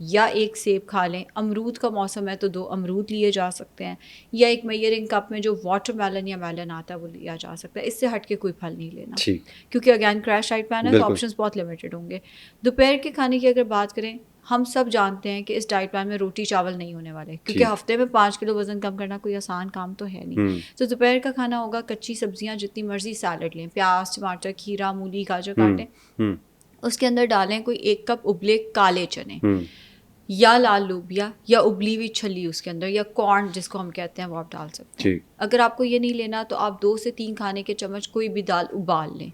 یا ایک سیب کھا لیں. امرود کا موسم ہے تو 2 امرود لیے جا سکتے ہیں, یا ایک میئرنگ کپ میں جو واٹر میلن یا میلن آتا ہے وہ لیا جا سکتا ہے. اس سے ہٹ کے کوئی پھل نہیں لینا, کیونکہ اگین کریش ڈائٹ پلان ہے تو آپشنس بہت لمیٹڈ ہوں گے. دوپہر کے کھانے کی اگر بات کریں, ہم سب جانتے ہیں کہ اس ڈائٹ پلان میں روٹی چاول نہیں ہونے والے, کیونکہ ہفتے میں 5 کلو وزن کم کرنا کوئی آسان کام تو ہے نہیں. تو دوپہر کا کھانا ہوگا کچی سبزیاں جتنی مرضی, سیلڈ لیں, پیاز, ٹماٹر, کھیرا, مولی, گاجر کاٹیں, اس کے اندر ڈالیں کوئی 1 کپ ابلے کالے چنے یا لال لوبیا یا ابلی ہوئی چھلی اس کے اندر, یا کارن جس کو ہم کہتے ہیں وہ آپ ڈال سکتے ہیں. اگر آپ کو یہ نہیں لینا تو آپ 2 سے 3 کھانے کے چمچ کوئی بھی دال ابال لیں,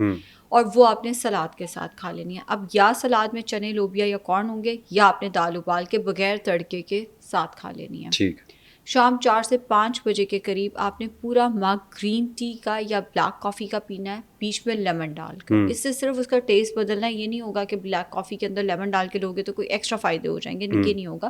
اور وہ آپ نے سلاد کے ساتھ کھا لینی ہے. اب یا سلاد میں چنے, لوبیا یا کارن ہوں گے, یا آپ نے دال ابال کے بغیر تڑکے کے ساتھ کھا لینی ہے. شام 4 سے 5 بجے کے قریب آپ نے پورا مگ گرین ٹی کا یا بلیک کافی کا پینا ہے, بیچ میں لیمن ڈال کر. اس سے صرف اس کا ٹیسٹ بدلنا ہے, یہ نہیں ہوگا کہ بلیک کافی کے اندر لیمن ڈال کے لوگے تو کوئی ایکسٹرا فائدے ہو جائیں گے, یہ نہیں ہوگا,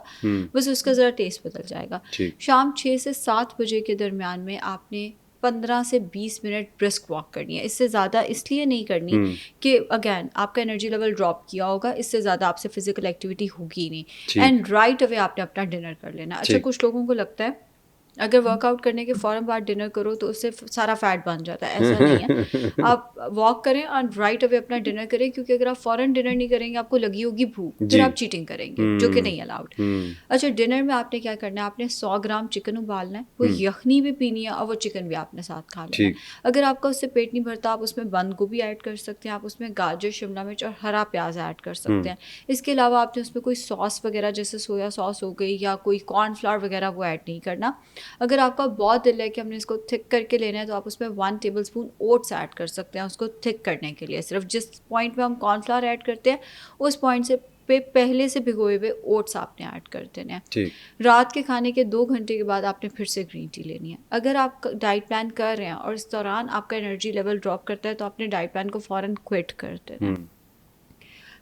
بس اس کا ذرا ٹیسٹ بدل جائے گا. شام 6 سے 7 بجے کے درمیان میں آپ نے 15 سے 20 منٹ برسک واک کرنی ہے. اس سے زیادہ اس لیے نہیں کرنی کہ اگین آپ کا انرجی لیول ڈراپ کیا ہوگا, اس سے زیادہ آپ سے فزیکل ایکٹیویٹی ہوگی نہیں. اینڈ رائٹ اوے آپ نے اپنا ڈنر کر لینا. اچھا, کچھ لوگوں کو لگتا ہے اگر ورک آؤٹ کرنے کے فوراً بعد ڈنر کرو تو اس سے سارا فیٹ بن جاتا ہے. ایسا نہیں ہے, آپ واک کریں اور رائٹ اوے اپنا ڈنر کریں, کیونکہ اگر آپ فوراً ڈنر نہیں کریں گے آپ کو لگی ہوگی بھوک, پھر آپ چیٹنگ کریں گے, جو کہ نہیں الاؤڈ. اچھا, ڈنر میں آپ نے کیا کرنا ہے, آپ نے 100 گرام چکن ابالنا ہے, وہ یخنی بھی پینی ہے اور وہ چکن بھی آپ نے ساتھ کھا لینا ہے. اگر آپ کا اس سے پیٹ نہیں بھرتا, آپ اس میں بند گوبھی ایڈ کر سکتے ہیں, آپ اس میں گاجر, شملہ مرچ اور ہرا پیاز ایڈ کر سکتے ہیں. اس کے علاوہ آپ نے اس میں کوئی سوس وغیرہ جیسے سویا سوس ہو گئی یا کوئی کارن فلاور وغیرہ وہ ایڈ نہیں کرنا. اگر آپ کا بہت دل ہے کہ ہم نے اس کو تھک کر کے لینا ہے تو آپ اس میں 1 ٹیبل اسپون اوٹس ایڈ کر سکتے ہیں اس کو تھک کرنے کے لیے. صرف جس پوائنٹ پہ ہم کارن فلاور ایڈ کرتے ہیں اس پوائنٹ سے پہ پہلے سے بھگوئے ہوئے اوٹس آپ نے ایڈ کر دینے ہیں. رات کے کھانے کے 2 گھنٹے کے بعد آپ نے پھر سے گرین ٹی لینی ہے. اگر آپ ڈائٹ پلان کر رہے ہیں اور اس دوران آپ کا انرجی لیول ڈراپ کرتا ہے تو آپ نے ڈائٹ پلان کو فوراً کوئٹ کر دینا ہے.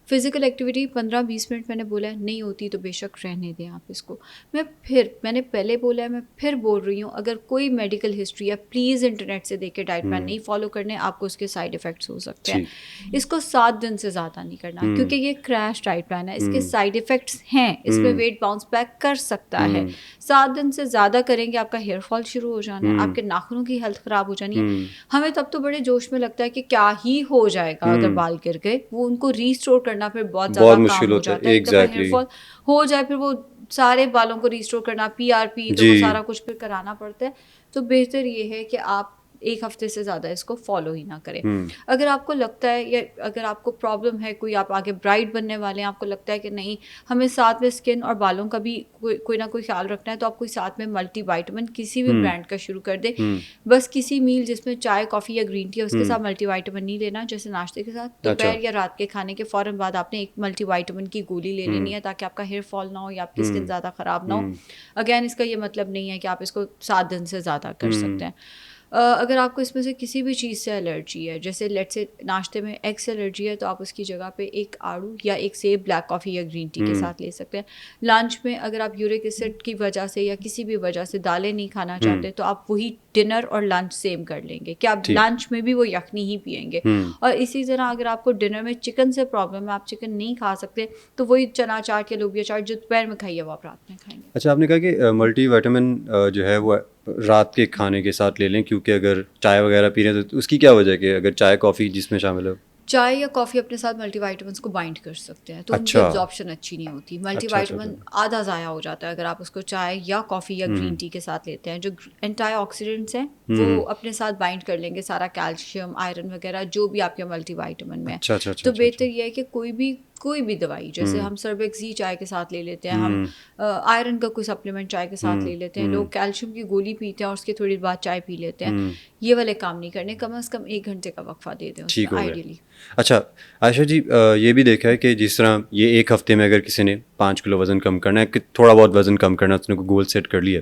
فزیکل ایکٹیویٹی 15-20 منٹ میں نے بولا ہے, نہیں ہوتی تو بے شک رہنے دیں آپ اس کو. میں نے پہلے بولا ہے, میں پھر بول رہی ہوں, اگر کوئی میڈیکل ہسٹری ہے پلیز انٹرنیٹ سے دیکھ کے ڈائٹ پلان نہیں فالو کرنے, آپ کو اس کے سائڈ افیکٹس ہو سکتے ہیں. اس کو 7 دن سے زیادہ نہیں کرنا, کیونکہ یہ کریش ڈائٹ پلان ہے, اس کے سائڈ افیکٹس ہیں, اس میں ویٹ باؤنس بیک کر سکتا ہے. 7 دن سے زیادہ کریں گے آپ کا ہیئر فال شروع ہو جانا ہے, آپ کے ناخنوں کی ہیلتھ خراب ہو جانی ہے. ہمیں تب تو بڑے جوش میں لگتا ہے کہ کیا ہی ہو جائے گا اگر بال گر گئے, وہ ان کو ریسٹور کرنا پھر بہت زیادہ کام ہو جاتا ہے. ایک دفعہ ہیئر فال ہو جائے پھر وہ سارے بالوں کو ریسٹور کرنا, PRP, تو وہ سارا کچھ پھر کرانا پڑتا ہے. تو بہتر یہ ہے کہ آپ 1 ہفتے سے زیادہ اس کو فالو ہی نہ کریں. اگر آپ کو لگتا ہے یا اگر آپ کو پرابلم ہے, کوئی آپ آگے برائٹ بننے والے ہیں, آپ کو لگتا ہے کہ نہیں ہمیں ساتھ میں اسکن اور بالوں کا بھی کوئی نہ کوئی خیال رکھنا ہے, تو آپ کوئی ساتھ میں ملٹی وائٹامن کسی بھی برانڈ کا شروع کر دیں. بس کسی میل جس میں چائے, کافی یا گرین ٹی ہے اس کے ساتھ ملٹی وائٹامن نہیں لینا. جیسے ناشتے کے ساتھ دوپہر یا رات کے کھانے کے فوراً بعد آپ نے ایک ملٹی وائٹامن کی گولی لے لینی ہے, تاکہ آپ کا ہیئر فال نہ ہو یا آپ کی اسکن زیادہ خراب نہ ہو. اگین اس کا یہ مطلب نہیں ہے کہ آپ اس کو 7 دن سے زیادہ کر سکتے ہیں. اگر آپ کو اس میں سے کسی بھی چیز سے الرجی ہے, جیسے لیٹ سے ناشتے میں ایگ سے الرجی ہے, تو آپ اس کی جگہ پہ ایک آڑو یا ایک سیب بلیک کافی یا گرین ٹی کے ساتھ لے سکتے ہیں. لنچ میں اگر آپ یورک ایسڈ کی وجہ سے یا کسی بھی وجہ سے دالیں نہیں کھانا چاہتے تو آپ وہی ڈنر اور لنچ سیم کر لیں گے کہ آپ لنچ میں بھی وہ یخنی ہی پئیں گے. اور اسی طرح اگر آپ کو ڈنر میں چکن سے پرابلم ہے, آپ چکن نہیں کھا سکتے, تو وہی چنا چاٹ یا لوبیا چاٹ جو دوپہر میں کھائیے وہ آپ رات میں کھائیں گے. اچھا, آپ نے کہا کہ ملٹی وائٹامن جو ہے وہ رات کے کھانے کے ساتھ لے لیں, کیونکہ اگر چائے وغیرہ پی رہے ہیں تو اس کی کیا وجہ ہے کہ اگر چائے کافی جس میں شامل ہو, چائے یا کافی اپنے ساتھ ملٹی وائٹامنس کو بائنڈ کر سکتے ہیں, تو ان کی ابزارپشن اچھی نہیں ہوتی. ملٹی وائٹامن آدھا ضائع ہو جاتا ہے اگر آپ اس کو چائے یا کافی یا گرین ٹی کے ساتھ لیتے ہیں. جو اینٹی آکسیڈنٹس ہیں وہ اپنے ساتھ بائنڈ کر لیں گے سارا کیلشیم, آئرن وغیرہ جو بھی آپ کے ملٹی وائٹامن میں. تو بہتر یہ ہے کہ کوئی بھی دوائی, جیسے ہم سربیکسی چائے کے ساتھ لے لیتے ہیں, ہم آئرن کا کوئی سپلیمنٹ چائے کے ساتھ لے لیتے ہیں, لوگ کیلشیم کی گولی پیتے ہیں اور اس کے تھوڑی دیر بعد چائے پی لیتے ہیں. یہ والے کام نہیں کرنے, کم از کم 1 گھنٹے کا وقفہ دے دیں اس میں آئیڈیلی. اچھا عائشہ جی, یہ بھی دیکھا ہے کہ جس طرح یہ 1 ہفتے میں اگر کسی نے 5 کلو وزن کم کرنا ہے, کہ تھوڑا بہت وزن کم کرنا ہے, اس نے کوئی گول سیٹ کر لیا,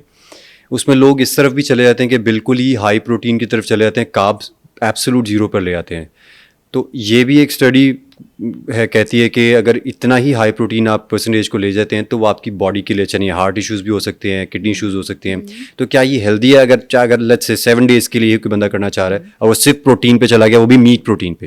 اس میں لوگ اس طرف بھی چلے جاتے ہیں کہ بالکل ہی ہائی پروٹین کی طرف چلے جاتے ہیں, کاربس ایبسولوٹ 0 پر لے آتے ہیں. تو یہ بھی ایک اسٹڈی ہے کہتی ہے کہ اگر اتنا ہی ہائی پروٹین آپ پرسنٹیج کو لے جاتے ہیں تو وہ آپ کی باڈی کے لیے اچھا نہیں ہے, ہارٹ ایشوز بھی ہو سکتے ہیں, کڈنی ایشوز ہو سکتے ہیں. تو کیا یہ ہیلدی ہے اگر لیٹس سے 7 ڈیز کے لیے کوئی بندہ کرنا چاہ رہا ہے اور وہ صرف پروٹین پہ چلا گیا, وہ بھی میٹ پروٹین پہ؟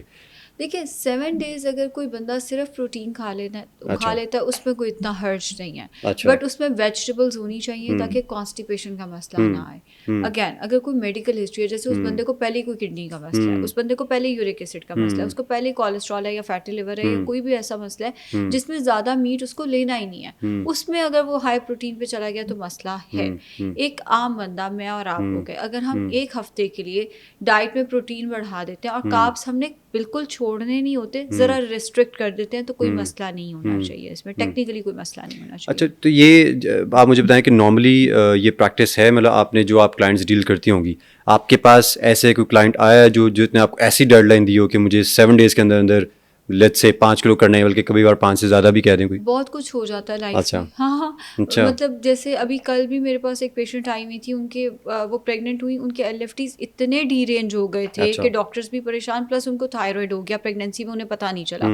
دیکھیں 7 days اگر کوئی بندہ صرف پروٹین کھا لیتا ہے اس میں کوئی اتنا حرج نہیں ہے, بٹ اس میں ویجیٹیبلز ہونی چاہیے تاکہ کانسٹیپیشن کا مسئلہ نہ آئے. اگین اگر کوئی میڈیکل ہسٹری ہے, جیسے اس بندے کو پہلے کوئی کڈنی کا مسئلہ ہے, اس بندے کو پہلے یورک ایسڈ کا مسئلہ ہے, اس کو پہلے کولیسٹرول ہے یا فیٹی لیور ہے یا کوئی بھی ایسا مسئلہ ہے جس میں زیادہ میٹ اس کو لینا ہی نہیں ہے, اس میں اگر وہ ہائی پروٹین پہ چلا گیا تو مسئلہ ہے. ایک عام بندہ میں اور آپ ہو گئے, اگر ہم ایک ہفتے کے لیے ڈائٹ میں پروٹین بڑھا دیتے ہیں اور کاربس ہم نے بالکل چھوڑنے نہیں ہوتے, ذرا ریسٹرکٹ کر دیتے ہیں, تو کوئی مسئلہ نہیں ہونا چاہیے اس میں, ٹیکنیکلی کوئی مسئلہ نہیں ہونا چاہیے. اچھا, تو یہ آپ مجھے بتائیں کہ نارملی یہ پریکٹس ہے, مطلب آپ نے جو آپ کلائنٹس ڈیل کرتی ہوں گی, آپ کے پاس ایسے کوئی کلائنٹ آیا جو نے آپ کو ایسی ڈیڈ لائن دی ہو کہ مجھے 7 days کے اندر اندر لیٹ سے 5 کلو کرنا ہے, بلکہ کبھی بار 5 سے زیادہ بھی کہہ دیں کوئی؟ بہت کچھ ہو جاتا ہے لائف میں. ہاں مطلب جیسے ابھی کل بھی میرے پاس ایک پیشنٹ آئی ہوئی تھی, ان کے وہ پریگننٹ ہوئی, ان کے LFTs اتنے ڈی رینج ہو گئے تھے کہ ڈاکٹرز بھی پریشان, پلس ان کو تھائرائڈ ہو گیا پریگنینسی میں, انہیں پتہ نہیں چلا.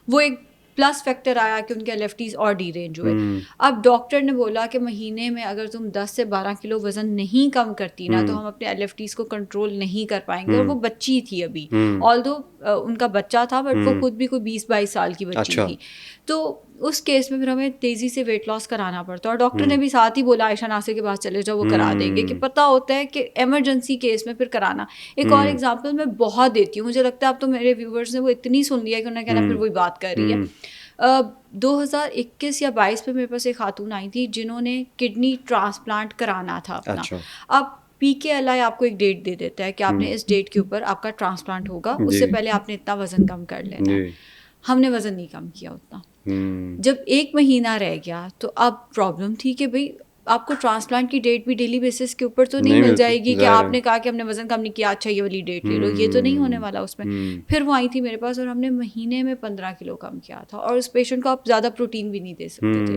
وہ ایک پلس فیکٹر آیا کہ ان کے LFTs اور ڈی رینج ہوئے. اب ڈاکٹر نے بولا کہ مہینے میں اگر تم 10 سے 12 کلو وزن نہیں کم کرتی نا تو ہم اپنے LFTs کو کنٹرول نہیں کر پائیں گے. اور وہ بچی تھی ابھی, آلدو ان کا بچہ تھا, بٹ وہ خود بھی کوئی 20-22 سال کی بچی تھی. تو اس کیس میں پھر ہمیں تیزی سے ویٹ لاس کرانا پڑتا ہے, اور ڈاکٹر نے بھی ساتھ ہی بولا عائشہ ناصر کے پاس چلے جاؤ, وہ کرا دیں گے, کہ پتہ ہوتا ہے کہ ایمرجنسی کیس میں پھر کرانا. ایک اور ایگزامپل میں بہت دیتی ہوں, مجھے لگتا ہے اب تو میرے ویورز نے وہ اتنی سن لیا کہ انہوں نے کہنا پھر وہی بات کر رہی ہے. 2021 یا 22 پہ میرے پاس ایک خاتون آئی تھی جنہوں نے کڈنی ٹرانسپلانٹ کرانا تھا اپنا. اب PKLI آپ کو ایک ڈیٹ دے دیتا ہے کہ آپ نے اس ڈیٹ کے اوپر آپ کا ٹرانسپلانٹ ہوگا, اس سے پہلے آپ نے اتنا وزن کم کر لینا ہے. ہم نے وزن نہیں کم کیا اتنا. جب 1 مہینہ رہ گیا تو اب پرابلم تھی کہ بھائی آپ کو ٹرانسپلانٹ کی ڈیٹ بھی ڈیلی بیسس کے اوپر تو نہیں مل جائے گی کہ آپ نے کہا کہ ہم نے وزن کم نہیں کیا, اچھا یہ والی ڈیٹ لے لو, یہ تو نہیں ہونے والا اس میں. پھر وہ آئی تھی میرے پاس اور ہم نے مہینے میں 15 کلو کم کیا تھا, اور اس پیشنٹ کو آپ زیادہ پروٹین بھی نہیں دے سکتے تھے,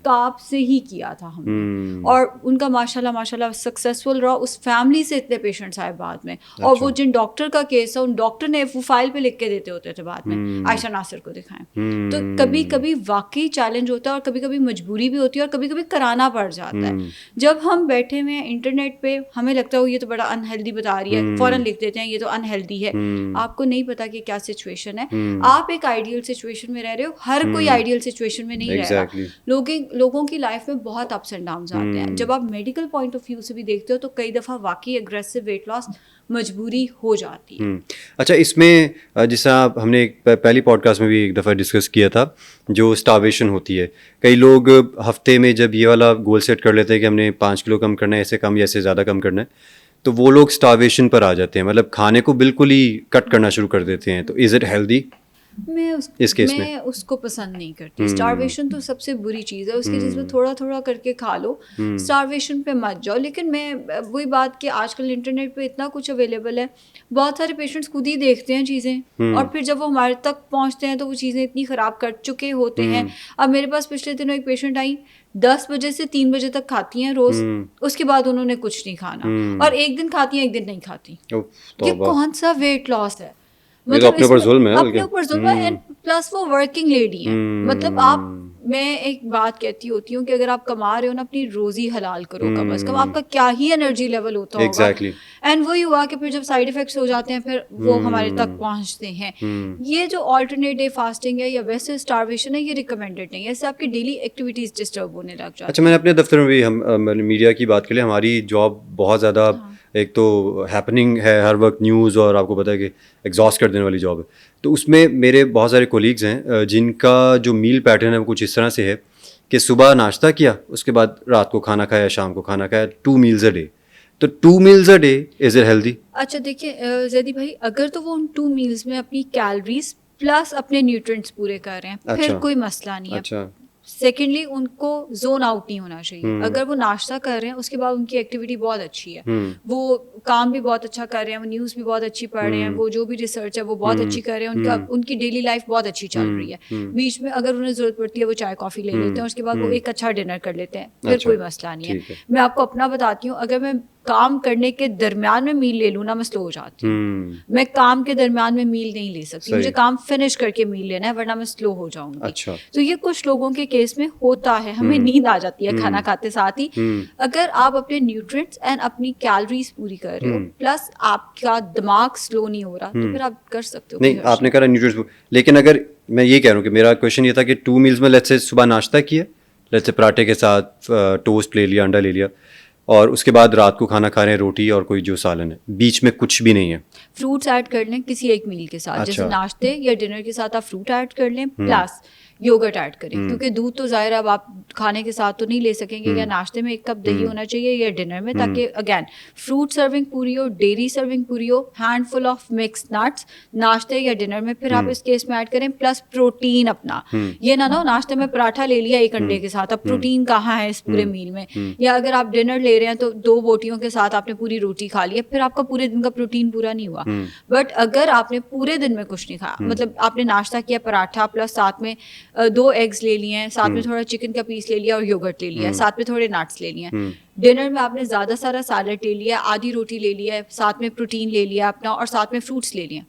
کارب سے ہی کیا تھا ہم نے. اور ان کا ماشاءاللہ سکسیزفل رہا. اس فیملی سے اتنے پیشنٹس آئے بعد میں, اور وہ جن ڈاکٹر کا کیس تھا ان ڈاکٹر نے وہ فائل پہ لکھ کے دیتے ہوتے تھے بعد میں, عائشہ ناصر کو دکھائیں. تو کبھی کبھی واقعی چیلنج ہوتا ہے, اور کبھی کبھی مجبوری بھی ہوتی ہے, اور کبھی کبھی کرانا پڑ جاتا ہے. جب ہم بیٹھے ہوئے ہیں انٹرنیٹ پہ, ہمیں لگتا ہے یہ تو بڑا انہیلدی بتا رہی ہے, فوراً لکھ دیتے ہیں یہ تو انہیلدی ہے. آپ کو نہیں پتا کہ کیا سچویشن ہے. آپ ایک آئیڈیل سچویشن میں رہ رہے ہو, ہر کوئی آئیڈیل سچویشن میں نہیں رہ رہا. لوگوں کی لائف میں بہت اپس اینڈ ڈاؤنز آتے ہیں. جب آپ میڈیکل پوائنٹ آف ویو سے بھی دیکھتے ہو تو کئی دفعہ واقعی اگریسو ویٹ لاس مجبوری ہو جاتی ہے. اچھا, اس میں جس طرح ہم نے پہلی پوڈ کاسٹ میں بھی ایک دفعہ ڈسکس کیا تھا, جو اسٹارویشن ہوتی ہے, کئی لوگ ہفتے میں جب یہ والا گول سیٹ کر لیتے ہیں کہ ہم نے 5 کلو کم کرنا ہے, ایسے کم یا ایسے زیادہ کم کرنا ہے, تو وہ لوگ اسٹارویشن پر آ جاتے ہیں, مطلب کھانے کو بالکل ہی کٹ کرنا شروع کر دیتے ہیں. تو از اٹ ہیلدی؟ میں اس کو پسند نہیں کرتی. اسٹارویشن تو سب سے بری چیز ہے, اس کی چیز میں تھوڑا تھوڑا کر کے کھا لو, اسٹارویشن پہ مت جاؤ. لیکن میں وہی بات کہ آج کل انٹرنیٹ پہ اتنا کچھ اویلیبل ہے, بہت سارے پیشنٹس خود ہی دیکھتے ہیں چیزیں, اور پھر جب وہ ہمارے تک پہنچتے ہیں تو وہ چیزیں اتنی خراب کر چکے ہوتے ہیں. اب میرے پاس پچھلے دنوں ایک پیشنٹ آئی, 10 بجے سے 3 بجے تک کھاتی ہیں روز, اس کے بعد انہوں نے کچھ نہیں کھانا, اور ایک دن کھاتی ہیں ایک دن نہیں کھاتی. یہ کون سا ویٹ لاس ہے؟ مطلب اپنے اوپر ظلم ہے. پلس وہ ورکنگ لیڈی ہیں. مطلب آپ, میں ایک بات کہتی ہوتی ہوں کہ اگر آپ کما رہے ہو نا, اپنی روزی حلال کرو کم از کم. آپ کا کیا ہی انرجی لیول ہوتا ہوگا. اینڈ وہی ہوا کہ پھر جب سائڈ افیکٹس ہو جاتے ہیں پھر وہ ہمارے تک پہنچتے ہیں. یہ جو آلٹرنیٹ ڈے فاسٹنگ ہے یا ویسے اسٹارویشن ہے, یہ ریکمینڈیڈ نہیں ہے. اس سے آپ کی ڈیلی ایکٹیویٹیز ڈسٹرب ہونے لگ جاتی ہیں. اچھا, میں نے اپنے دفتر میں بھی, ہم میڈیا کی بات کریں, ہماری جاب بہت زیادہ ایک تو ہیپننگ ہے ہر وقت, نیوز, اور آپ کو پتہ ہے کہ ایگزاسٹ کر دینے والی جاب ہے. تو اس میں میرے بہت سارے کولیگز ہیں جن کا جو میل پیٹرن ہے وہ کچھ اس طرح سے ہے کہ صبح ناشتہ کیا, اس کے بعد رات کو کھانا کھایا, شام کو کھانا کھایا, 2 meals a day. تو 2 meals a day is it healthy? اچھا دیکھیں زیدی بھائی, اگر تو وہ ان 2 meals میں اپنی کیلریز پلس اپنے نیوٹرینٹس پورے کر رہے ہیں پھر کوئی مسئلہ نہیں ہے. اچھا, سیکنڈلی ان کو زون آؤٹ نہیں ہونا چاہیے. اگر وہ ناشتہ کر رہے ہیں اس کے بعد ان کی ایکٹیویٹی بہت اچھی ہے, وہ کام بھی بہت اچھا کر رہے ہیں, وہ نیوز بھی بہت اچھی پڑھ رہے ہیں, وہ جو بھی ریسرچ ہے وہ بہت اچھی کر رہے ہیں, ان کی ڈیلی لائف بہت اچھی چل رہی ہے. بیچ میں اگر انہیں ضرورت پڑتی ہے وہ چائے کافی لے لیتے ہیں, اس کے بعد وہ ایک اچھا ڈنر کر لیتے ہیں, پھر کوئی مسئلہ نہیں ہے. میں آپ کو اپنا بتاتی ہوں, اگر میں کام کرنے کے درمیان میں میل لے لوں نا میں سلو ہو جاتی ہوں. میں کام کے درمیان میں میل نہیں لے سکتی, مجھے کام فنش کر کے میل لینا ہے ورنہ میں سلو ہو جاؤں گی. تو یہ کچھ لوگوں کے کیس میں ہوتا ہے, ہمیں نیند آ جاتی ہے کھانا کھاتے ساتھ ہی. اگر آپ اپنے نیوٹرینٹس اینڈ اپنی کیلریز پوری کر رہے ہو پلس آپ کا دماغ سلو نہیں ہو رہا تو پھر آپ کر سکتے ہو. نہیں آپ نے کہا نیوٹرینٹس, لیکن اگر میں یہ کہہ رہا ہوں کہ میرا کویشچن یہ تھا کہ 2 meals میں لیٹس سے صبح ناشتہ کیا, لیٹس سے پراٹھے کے ساتھ ٹوسٹ لے لیا, انڈا لے لیا, اور اس کے بعد رات کو کھانا کھا رہے ہیں روٹی اور کوئی جو سالن ہے, بیچ میں کچھ بھی نہیں ہے. فروٹس ایڈ کر لیں کسی ایک میل کے ساتھ, جیسے ناشتے یا ڈنر کے ساتھ آپ فروٹ ایڈ کر لیں پلس یوگرٹ ایڈ کریں, کیونکہ دودھ تو ظاہر اب آپ کھانے کے ساتھ تو نہیں لے سکیں گے, یا ناشتے میں 1 کپ دہی ہونا چاہیے یا ڈنر میں, تاکہ اگین فروٹ سرونگ پوری ہو, ڈیری سرونگ پوری ہو, handful of mix nuts ناشتے یا ڈنر میں پھر آپ اس کیس میں ایڈ کریں, پلس پروٹین اپنا. یہ نہ ہو ناشتے میں پراٹھا لے لیا 1 انڈے کے ساتھ, اب پروٹین کہاں ہے اس پورے میل میں. یا اگر آپ ڈنر لے رہے ہیں تو 2 بوٹیوں کے ساتھ آپ نے پوری روٹی کھا لی ہے, پھر آپ کا پورے دن کا پروٹین پورا نہیں ہوا. بٹ اگر آپ نے پورے دن میں کچھ نہیں کھایا, مطلب آپ نے ناشتہ کیا پراٹھا پلس ساتھ میں 2 ایگز لے لیے ہیں, ساتھ میں تھوڑا چکن کا پیس لے لیا اور یوگرٹ لے لیا, ساتھ میں تھوڑے نٹس لے لیے ہیں. ڈنر میں آپ نے زیادہ سارا سیلڈ لے لیا, آدھی روٹی لے لیا, ساتھ میں پروٹین لے لیا اپنا, اور ساتھ میں فروٹس لے لیے.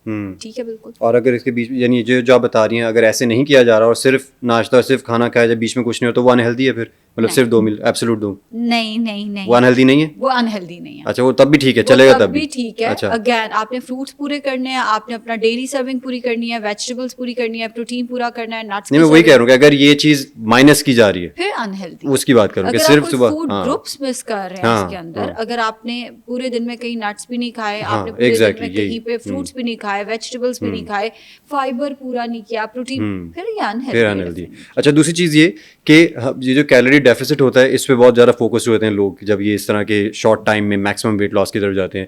ٹھیک ہے بالکل. اور اگر اس کے بیچ یعنی جو آپ بتا رہی ہیں اگر ایسے نہیں کیا جا رہا اور صرف ناشتہ صرف کھانا کھایا جائے, بیچ میں کچھ نہیں ہو تو وہ انہیلدی ہے پھر, مطلب صرف 2 meal ایبسولوٹ 2. نہیں وہ انہیلدی نہیں ہے, وہ انہیلدی نہیں ہے. اچھا وہ تب بھی ٹھیک ہے, چلے گا تب بھی ٹھیک ہے. اگین آپ نے فروٹس پورے کرنے ہیں, آپ نے اپنا ڈیری سرونگ پوری کرنی ہے, ویجیٹیبلس پوری کرنی ہے, پروٹین پورا کرنا ہے, نٹس. نہیں میں وہی کہہ رہا ہوں کہ اگر یہ چیز مائنس کی جا رہی ہے پھر انہیلدی, اس کی بات کروں کہ صرف صبح فوڈ گروپس مس کر رہے ہیں اس کے اندر. اگر آپ نے پورے دن میں کہیں نٹس بھی نہیں کھائے, آپ نے پورے دن میں کہیں پہ فروٹس بھی نہیں کھائے, ویجیٹیبلس بھی نہیں کھائے, فائبر پورا نہیں کیا, پروٹین, پھر یہ انہیلدی. اچھا دوسری چیز یہ کہ یہ جو کیلوری ڈیفیسٹ ہوتا ہے اس پہ بہت زیادہ فوکس ہوتے ہیں لوگ جب یہ اس طرح کے شارٹ ٹائم میں میکسیمم ویٹ لاس کی طرف جاتے ہیں.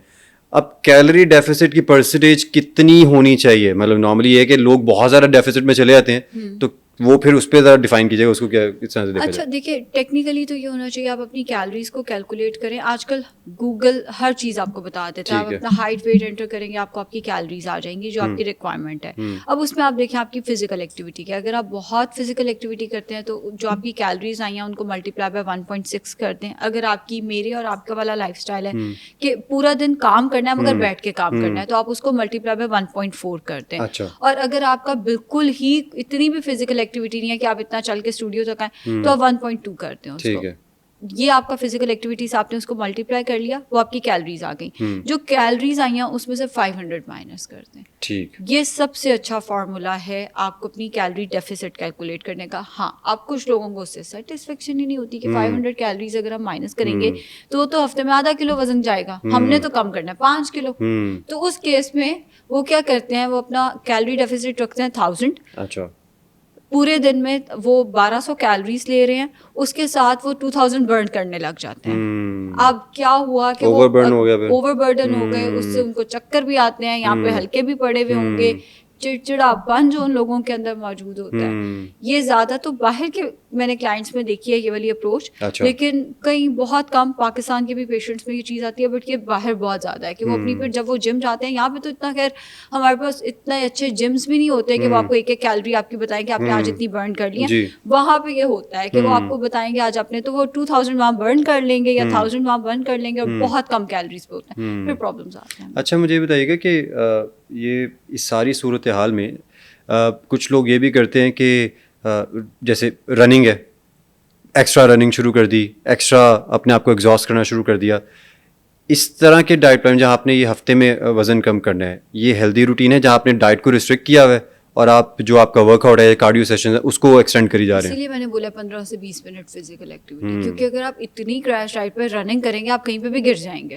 اب کیلوری ڈیفیسٹ کی پرسنٹیج کتنی ہونی چاہیے؟ مطلب نارملی یہ ہے کہ لوگ بہت زیادہ ڈیفیسٹ میں چلے جاتے ہیں, تو وہ پھر اس پہ ذرا ڈیفائن کیجیے اس کو کیا کس طرح سے دیکھا اچھا دیکھیے ٹیکنیکلی تو یہ ہونا چاہیے آپ اپنی کیلریز کو کیلکولیٹ کریں. آج کل گوگل ہر چیز آپ کو بتا دیتا ہے, آپ اپنا ہائٹ ویٹ انٹر کریں گے, آپ کو آپ کی کیلریز آ جائیں گی جو آپ کی ریکوائرمنٹ ہے. اب اس میں آپ دیکھیں آپ کی فزیکل ایکٹیویٹی کیا, اگر آپ بہت فزیکل ایکٹیویٹی کرتے ہیں تو جو آپ کی کیلریز آئی ہیں ان کو ملٹیپلائی بائی 1.6 کر دیں. اگر آپ کی میرے اور آپ کا والا لائف اسٹائل ہے کہ پورا دن کام کرنا ہے مگر بیٹھ کے کام کرنا ہے, تو آپ اس کو ملٹیپلائی بائی 1.4 کر دیں. اور اگر آپ کا بالکل ہی اتنی بھی فزیکل ایکٹیویٹی نہیں ہے کہ آپ اتنا چل کے اسٹوڈیو تک آئیں, تو آپ 1.2 کرتے ہیں اس کو. یہ آپ کا فزیکل ایکٹیویٹیز آپ نے اس کو ملٹیپلائی کر لیا, وہ آپ کی کیلریز آ گئی. جو کیلریز آئی ہیں اس میں سے 500 مائنس کر دیں. یہ سب سے اچھا فارمولا ہے آپ کو اپنی کیلری ڈیفیسٹ کیلکولیٹ کرنے کا. ہاں اب کچھ لوگوں کو اس سے سیٹسفیکشن ہی نہیں ہوتی کہ 500 کیلریز اگر ہم مائنس کریں گے تو ہفتے میں آدھا کلو وزن جائے گا, ہم نے تو کم کرنا ہے 5 کلو. تو اس کیس میں وہ کیا کرتے ہیں, وہ اپنا کیلری ڈیفیسٹ رکھتے ہیں 1000. اچھا پورے دن میں وہ 1200 کیلریز لے رہے ہیں, اس کے ساتھ وہ 2000 برن کرنے لگ جاتے ہیں. اب کیا ہوا کہ وہ اوور برڈن ہو گئے, اس سے ان کو چکر بھی آتے ہیں, یہاں پہ ہلکے بھی پڑے ہوئے ہوں گے, چڑچڑاپن جو ان لوگوں کے اندر موجود ہوتا ہے. یہ زیادہ تو باہر کے میں نے کلائنٹس میں دیکھی ہے یہ والی اپروچ, لیکن کئی بہت کم پاکستان کے بھی پیشنٹس میں یہ چیز آتی ہے, بٹ یہ باہر بہت زیادہ ہے کہ وہ اپنی پھر جب وہ جم جاتے ہیں, یہاں پہ تو اتنا خیر ہمارے پاس اتنے اچھے جمس بھی نہیں ہوتے کہ وہ آپ کو ایک ایک کیلری آپ کی بتائیں کہ آپ نے آج اتنی برن کر لی ہے. وہاں پہ یہ ہوتا ہے کہ وہ آپ کو بتائیں گے آج آپ نے, تو وہ 2000 وہاں برن کر لیں گے یا 1000 وہاں برن کر لیں گے, اور بہت کم کیلریز پہ ہوتے ہیں, پھر پرابلمس آتے ہیں. اچھا مجھے بتائیے گا کہ یہ اس ساری صورتحال میں کچھ لوگ یہ بھی کرتے ہیں کہ جیسے رننگ ہے, ایکسٹرا رننگ شروع کر دی, ایکسٹرا اپنے آپ کو ایگزاسٹ کرنا شروع کر دیا. اس طرح کے ڈائٹ پلان جہاں آپ نے یہ ہفتے میں وزن کم کرنا ہے, یہ ہیلدی روٹین ہے جہاں آپ نے ڈائٹ کو ریسٹرکٹ کیا ہوا ہے اور آپ جو آپ کا ورک آؤٹ ہے کارڈیو سیشن ہے اس کو ایکسٹینڈ کری جا رہے ہیں؟ اسی لیے میں نے بولا 15 سے 20 منٹ فزیکل ایکٹیویٹی, کیونکہ اگر آپ اتنی کریش ڈائٹ پہ رننگ کریں گے آپ کہیں پہ بھی گر جائیں گے.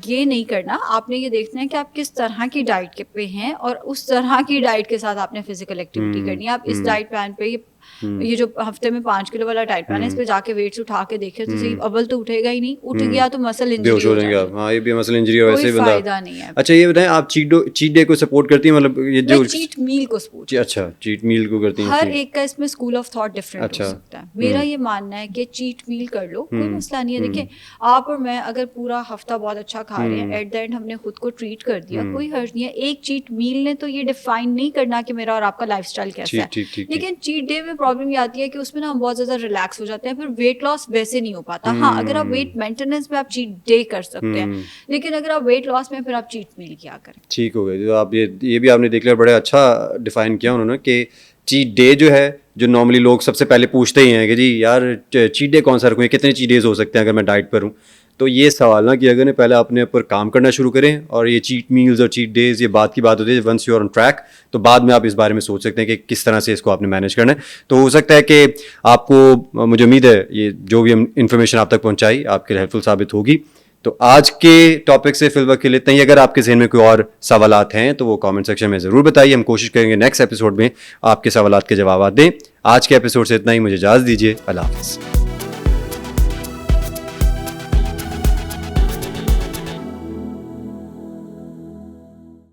یہ نہیں کرنا, آپ نے یہ دیکھنا ہے کہ آپ کس طرح کی ڈائٹ پہ ہیں اور اس طرح کی ڈائٹ کے ساتھ آپ نے فزیکل ایکٹیویٹی کرنی ہے. آپ اس ڈائٹ پلان پہ یہ جو ہفتے میں 5 کلو والا ڈائٹ پلان ہے اس پہ جا کے ویٹس اٹھا کے دیکھے تو صحیح اول تو اٹھے گا ہی نہیں, اٹھ گیا تو مسل انجری ہو جائے گا. ہاں یہ بھی مسل انجری ویسے ہی بندہ فائدہ نہیں ہے. اچھا یہ بتائیں آپ چیٹ ڈے کو سپورٹ کرتی ہیں؟ مطلب یہ جو چیٹ میل کو سپورٹ, اچھا چیٹ میل کو کرتی ہیں. ہر ایک کا اس میں اسکول آف تھاٹ ڈفرینٹ ہو سکتا ہے. میرا یہ ماننا ہے کہ چیٹ میل کر لو, کوئی مسئلہ نہیں ہے. دیکھیں آپ اور میں اگر پورا ہفتہ بہت اچھا کھا رہے ہیں, ایٹ دا اینڈ ہم نے خود کو ٹریٹ کر دیا, کوئی حرج نہیں ہے. ایک چیٹ میل نے تو یہ ڈیفائن نہیں کرنا کہ میرا اور آپ کا لائف اسٹائل کیسا ہے, لیکن چیٹ ڈے میں پرابلم یہ آتی ہے کہ اس میں نا ہم بہت زیادہ ریلیکس ہو جاتے ہیں, پھر ویٹ لاس ویسے نہیں ہو پاتا. ہاں اگر آپ ویٹ مینٹیننس میں آپ چیٹ ڈے کر سکتے ہیں, لیکن اگر آپ ویٹ لاس میں پھر آپ چیٹ میل کیا کریں. ٹھیک ہو گیا. جو آپ یہ بھی آپ نے دیکھ لیا, بڑا اچھا ڈیفائن کیا انہوں نے کہ چیٹ ڈے جو ہے, جو نارملی لوگ سب سے پہلے پوچھتے ہی ہیں کہ جی یار چیٹ ڈے کون سا رکھوں, کتنے چیٹ ڈیز ہو سکتے ہیں اگر میں ڈائٹ پر ہوں. تو یہ سوال نہ کہ اگر پہلے اپنے اوپر کام کرنا شروع کریں, اور یہ چیٹ میلز اور چیٹ ڈیز یہ بات کی بات ہوتی ہے, once you are on track تو بعد میں آپ اس بارے میں سوچ سکتے ہیں کہ کس طرح سے اس کو آپ نے مینیج کرنا ہے. تو ہو سکتا ہے کہ آپ کو, مجھے امید ہے یہ جو بھی ہم انفارمیشن آپ تک پہنچائی آپ کے لیے ہیلپ فل ثابت ہوگی. تو آج کے ٹاپک سے فی الوقت کے لیے اتنا ہی. اگر آپ کے ذہن میں کوئی اور سوالات ہیں تو وہ کامنٹ سیکشن میں ضرور بتائیے, ہم کوشش کریں گے نیکسٹ ایپیسوڈ میں آپ کے سوالات کے جوابات دیں. آج کے ایپیسوڈ سے اتنا ہی, مجھے اجازت دیجیے, اللہ حافظ.